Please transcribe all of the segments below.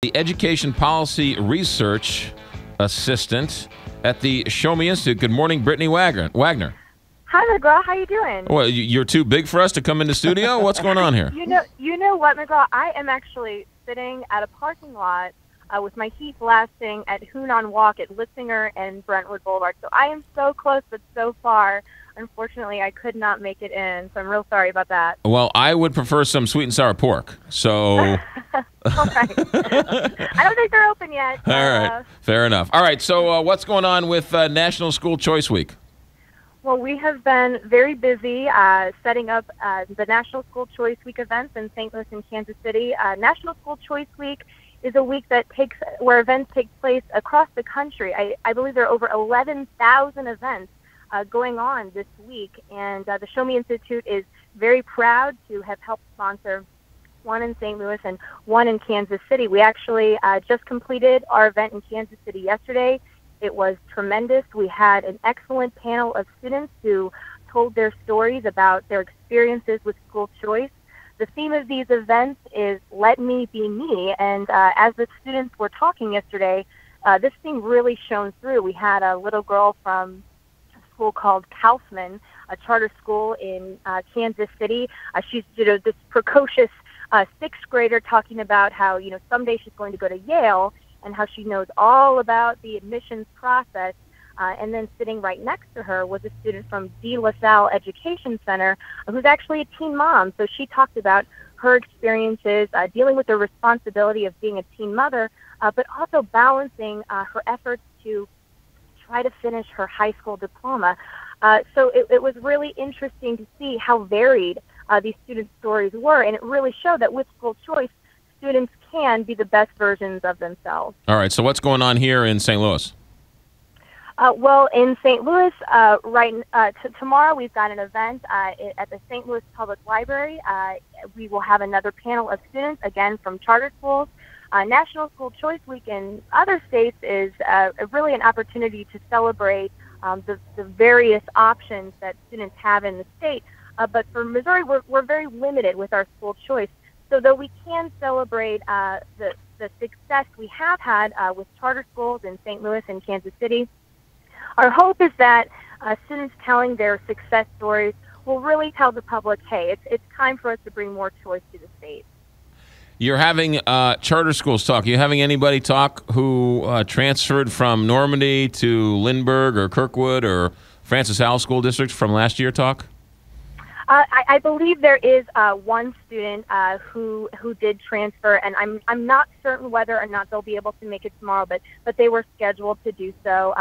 The Education Policy Research Assistant at the Show Me Institute. Good morning, Brittany Wagner. Hi, McGraw. How you doing? Well, you're too big for us to come in the studio? What's going on here? You know what, McGraw? I am actually sitting at a parking lot with my heat blasting at Hunan Walk at Litzinger and Brentwood Boulevard. So I am so close, but so far. Unfortunately, I could not make it in, so I'm real sorry about that. Well, I would prefer some sweet and sour pork. So, all right. I don't think they're open yet. All right, fair enough. All right, so what's going on with National School Choice Week? Well, we have been very busy setting up the National School Choice Week events in St. Louis and Kansas City. National School Choice Week is a week where events take place across the country. I believe there are over 11,000 events going on this week, and the Show Me Institute is very proud to have helped sponsor one in St. Louis and one in Kansas City. We actually just completed our event in Kansas City yesterday. It was tremendous. We had an excellent panel of students who told their stories about their experiences with school choice. The theme of these events is Let Me Be Me, and as the students were talking yesterday, this theme really shone through. We had a little girl from school called Kaufman, a charter school in Kansas City. She's this precocious sixth grader talking about how someday she's going to go to Yale and how she knows all about the admissions process. And then sitting right next to her was a student from De La Salle Education Center who's actually a teen mom. So she talked about her experiences dealing with the responsibility of being a teen mother, but also balancing her efforts to try to finish her high school diploma. So it was really interesting to see how varied these students' stories were, and it really showed that with school choice, students can be the best versions of themselves. All right, so what's going on here in St. Louis? Well, in St. Louis, tomorrow we've got an event at the St. Louis Public Library. We will have another panel of students, again, from charter schools. National School Choice Week in other states is really an opportunity to celebrate the various options that students have in the state. But for Missouri, we're very limited with our school choice. So though we can celebrate the success we have had with charter schools in St. Louis and Kansas City, our hope is that students telling their success stories will really tell the public, hey, it's time for us to bring more choice to the state. You're having charter schools talk. Are you having anybody talk who transferred from Normandy to Lindbergh or Kirkwood or Francis Howell School District from last year talk? I believe there is one student who did transfer, and I'm not certain whether or not they'll be able to make it tomorrow, but they were scheduled to do so.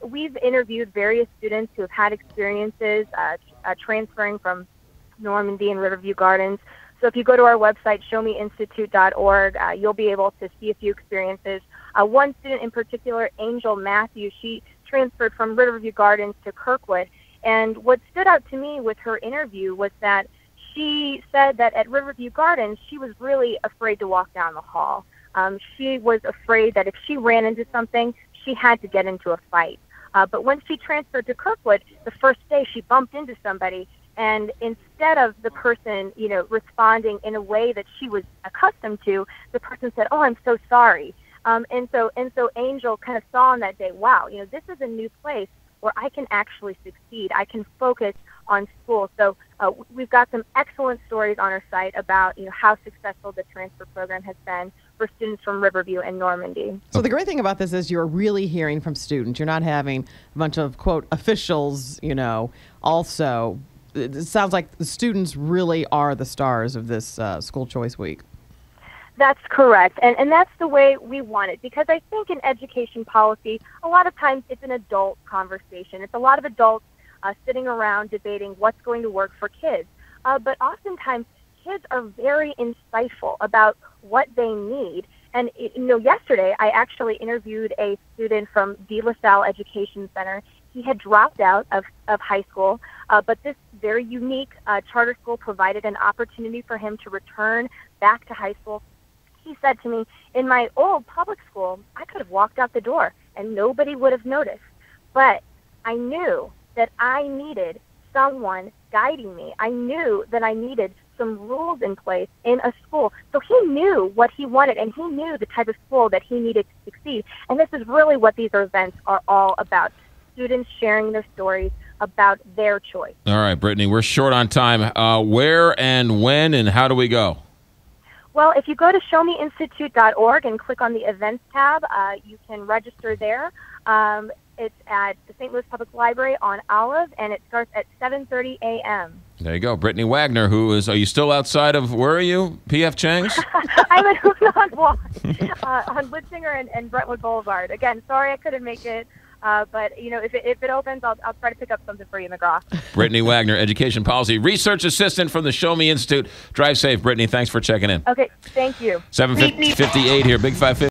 We've interviewed various students who have had experiences transferring from Normandy and Riverview Gardens. So if you go to our website, showmeinstitute.org, you'll be able to see a few experiences. One student in particular, Angel Matthews, she transferred from Riverview Gardens to Kirkwood. And what stood out to me with her interview was that she said that at Riverview Gardens, she was really afraid to walk down the hall. She was afraid that if she ran into something, she had to get into a fight. But when she transferred to Kirkwood, the first day she bumped into somebody, and instead of the person, responding in a way that she was accustomed to, the person said, "Oh, I'm so sorry." And so Angel kind of saw on that day, wow, this is a new place where I can actually succeed. I can focus on school. So we've got some excellent stories on our site about how successful the transfer program has been for students from Riverview and Normandy. So the great thing about this is you're really hearing from students. You're not having a bunch of, quote, officials, also. It sounds like the students really are the stars of this School Choice Week. That's correct. And that's the way we want it, because I think in education policy, a lot of times it's an adult conversation. It's a lot of adults sitting around debating what's going to work for kids. But oftentimes, kids are very insightful about what they need. And, yesterday I actually interviewed a student from De La Salle Education Center. He had dropped out of high school, but this very unique charter school provided an opportunity for him to return back to high school. He said to me, in my old public school, I could have walked out the door and nobody would have noticed. But I knew that I needed someone guiding me. I knew that I needed some rules in place in a school. So he knew what he wanted, and he knew the type of school that he needed to succeed. And this is really what these events are all about, students sharing their stories about their choice. All right, Brittany, we're short on time. Where and when and how do we go? Well, if you go to showmeinstitute.org and click on the events tab, you can register there. It's at the St. Louis Public Library on Olive, and it starts at 7:30 a.m. There you go. Brittany Wagner, are you still outside of, where are you? P.F. Chang's? I'm at Huguenot Walk on Witzinger and Brentwood Boulevard. Again, sorry I couldn't make it. But, if it opens, I'll try to pick up something for you, McGraw. Brittany Wagner, Education Policy Research Assistant from the Show Me Institute. Drive safe, Brittany. Thanks for checking in. Okay, thank you. 7:58 here, Big 550.